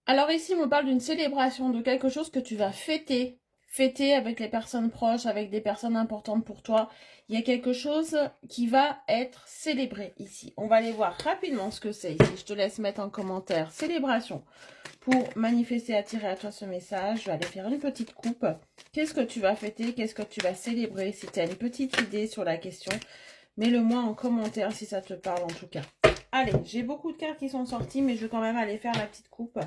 Alors ici, on me parle d'une célébration, de quelque chose que tu vas fêter. Fêter avec les personnes proches, avec des personnes importantes pour toi. Il y a quelque chose qui va être célébré ici. On va aller voir rapidement ce que c'est ici. Je te laisse mettre en commentaire. Célébration. Pour manifester, attirer à toi ce message, je vais aller faire une petite coupe. Qu'est-ce que tu vas fêter? Qu'est-ce que tu vas célébrer? Si tu as une petite idée sur la question, mets-le-moi en commentaire si ça te parle en tout cas. Allez, j'ai beaucoup de cartes qui sont sorties, mais je vais quand même aller faire la petite coupe.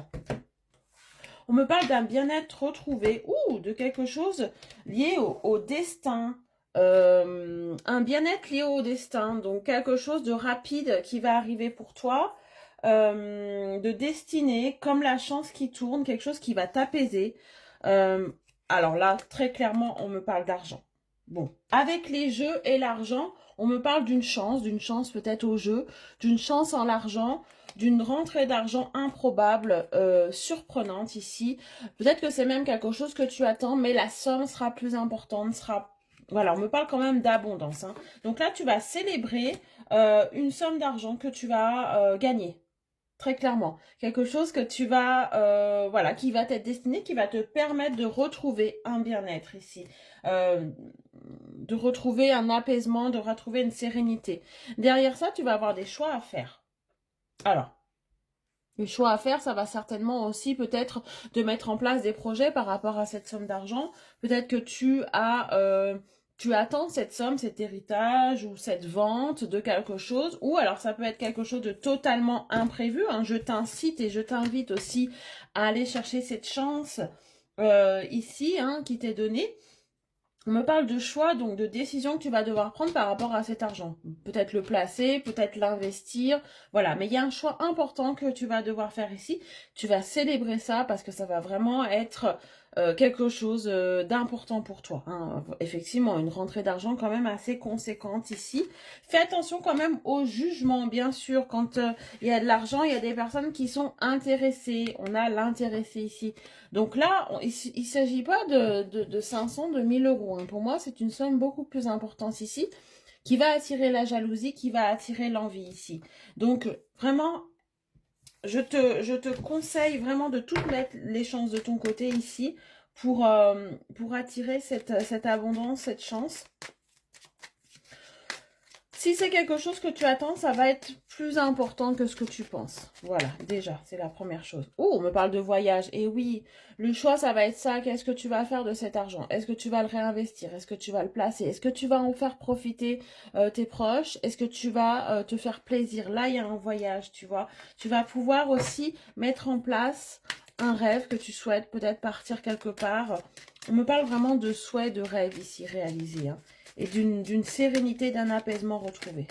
On me parle d'un bien-être retrouvé ou de quelque chose lié au destin. Un bien-être lié au destin. Donc quelque chose de rapide qui va arriver pour toi. De destinée, comme la chance qui tourne, quelque chose qui va t'apaiser. Alors là, très clairement, on me parle d'argent. Bon, avec les jeux et l'argent, on me parle d'une chance peut-être au jeu, d'une chance en l'argent, d'une rentrée d'argent improbable, surprenante ici. Peut-être que c'est même quelque chose que tu attends, mais la somme sera plus importante, sera... Voilà, on me parle quand même d'abondance. Hein. Donc là, tu vas célébrer une somme d'argent que tu vas gagner. Très clairement. Quelque chose que tu vas, voilà, qui va t'être destiné, qui va te permettre de retrouver un bien-être ici. De retrouver un apaisement, de retrouver une sérénité. Derrière ça, tu vas avoir des choix à faire. Alors, les choix à faire, ça va certainement aussi peut-être de mettre en place des projets par rapport à cette somme d'argent. Peut-être que tu attends cette somme, cet héritage ou cette vente de quelque chose. Ou alors ça peut être quelque chose de totalement imprévu. Hein. Je t'incite et je t'invite aussi à aller chercher cette chance ici hein, qui t'est donnée. On me parle de choix, donc de décisions que tu vas devoir prendre par rapport à cet argent. Peut-être le placer, peut-être l'investir. Voilà, mais il y a un choix important que tu vas devoir faire ici. Tu vas célébrer ça parce que ça va vraiment être quelque chose d'important pour toi. Hein. Effectivement, une rentrée d'argent quand même assez conséquente ici. Fais attention quand même au jugement, bien sûr. Quand il y a de l'argent, il y a des personnes qui sont intéressées. On a l'intéressé ici. Donc là, il ne s'agit pas de 500, de 1000 euros. Hein. Pour moi, c'est une somme beaucoup plus importante ici, qui va attirer la jalousie, qui va attirer l'envie ici. Donc, vraiment, je te conseille vraiment de toutes mettre les chances de ton côté ici pour attirer cette abondance, cette chance. Si c'est quelque chose que tu attends, ça va être plus important que ce que tu penses. Voilà, déjà, c'est la première chose. Oh, on me parle de voyage. Et oui, le choix, ça va être ça. Qu'est-ce que tu vas faire de cet argent? Est-ce que tu vas le réinvestir? Est-ce que tu vas le placer? Est-ce que tu vas en faire profiter tes proches? Est-ce que tu vas te faire plaisir? Là, il y a un voyage, tu vois. Tu vas pouvoir aussi mettre en place un rêve que tu souhaites, peut-être partir quelque part. On me parle vraiment de souhait, de rêve ici réalisé. Hein et d'une sérénité, d'un apaisement retrouvé.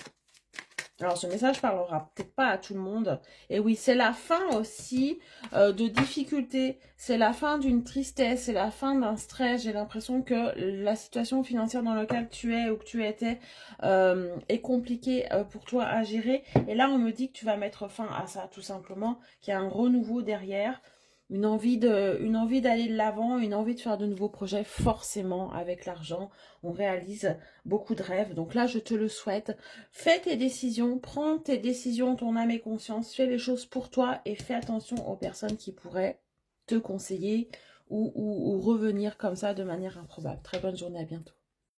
Alors, ce message parlera peut-être pas à tout le monde. Et oui, c'est la fin aussi de difficultés. C'est la fin d'une tristesse. C'est la fin d'un stress. J'ai l'impression que la situation financière dans laquelle tu es ou que tu étais est compliquée pour toi à gérer. Et là, on me dit que tu vas mettre fin à ça, tout simplement. Qu'il y a un renouveau derrière. Une envie d'aller de l'avant, une envie de faire de nouveaux projets, forcément, avec l'argent. On réalise beaucoup de rêves. Donc là, je te le souhaite. Fais tes décisions, prends tes décisions, ton âme et conscience. Fais les choses pour toi et fais attention aux personnes qui pourraient te conseiller ou revenir comme ça de manière improbable. Très bonne journée, à bientôt.